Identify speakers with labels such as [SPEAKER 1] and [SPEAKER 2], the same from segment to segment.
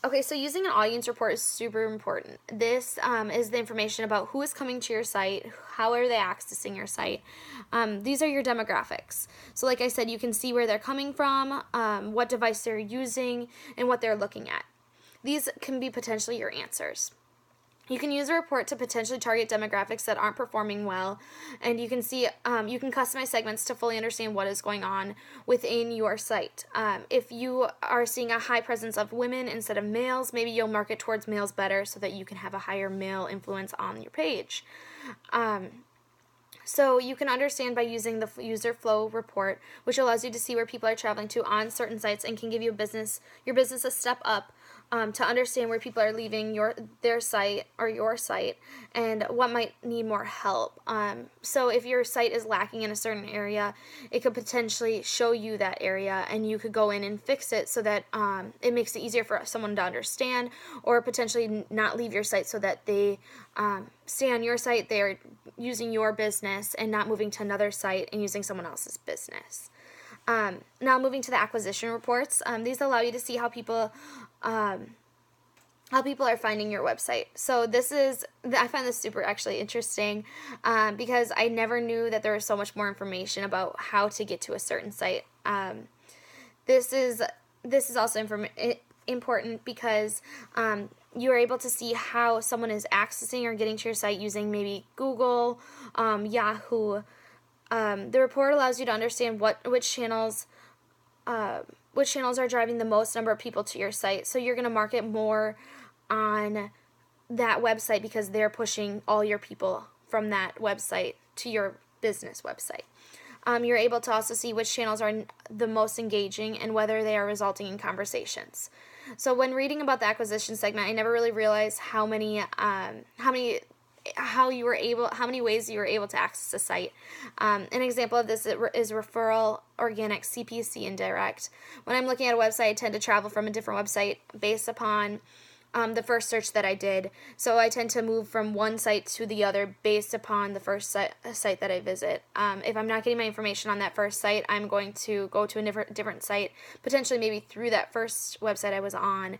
[SPEAKER 1] Okay, so using an audience report is super important. This is the information about who is coming to your site, how are they accessing your site. These are your demographics. So, like I said, you can see where they're coming from, what device they're using, and what they're looking at. These can be potentially your answers. You can use a report to potentially target demographics that aren't performing well, and you can see you can customize segments to fully understand what is going on within your site. If you are seeing a high presence of women instead of males, maybe you'll market towards males better so that you can have a higher male influence on your page. So you can understand by using the user flow report, which allows you to see where people are traveling to on certain sites and can give your business a step up to understand where people are leaving their site or your site and what might need more help. So if your site is lacking in a certain area, it could potentially show you that area and you could go in and fix it so that it makes it easier for someone to understand, or potentially not leave your site so that they stay on your site, they're using your business and not moving to another site and using someone else's business. Now moving to the acquisition reports, these allow you to see how people are finding your website. So I find this super actually interesting because I never knew that there was so much more information about how to get to a certain site. This is also important because you are able to see how someone is accessing or getting to your site using maybe Google, Yahoo. The report allows you to understand which channels are driving the most number of people to your site. So you're going to market more on that website because they're pushing all your people from that website to your business website. You're able to also see which channels are the most engaging and whether they are resulting in conversations. So when reading about the acquisition segment, I never really realized how many ways you were able to access a site. An example of this is referral, organic, CPC, and direct. When I'm looking at a website, I tend to travel from a different website based upon the first search that I did. So I tend to move from one site to the other based upon the first site that I visit. If I'm not getting my information on that first site, I'm going to go to a different site, potentially maybe through that first website I was on,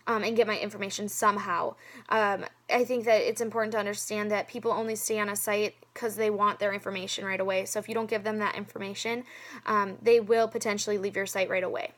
[SPEAKER 1] and get my information somehow. I think that it's important to understand that people only stay on a site because they want their information right away. So if you don't give them that information, they will potentially leave your site right away.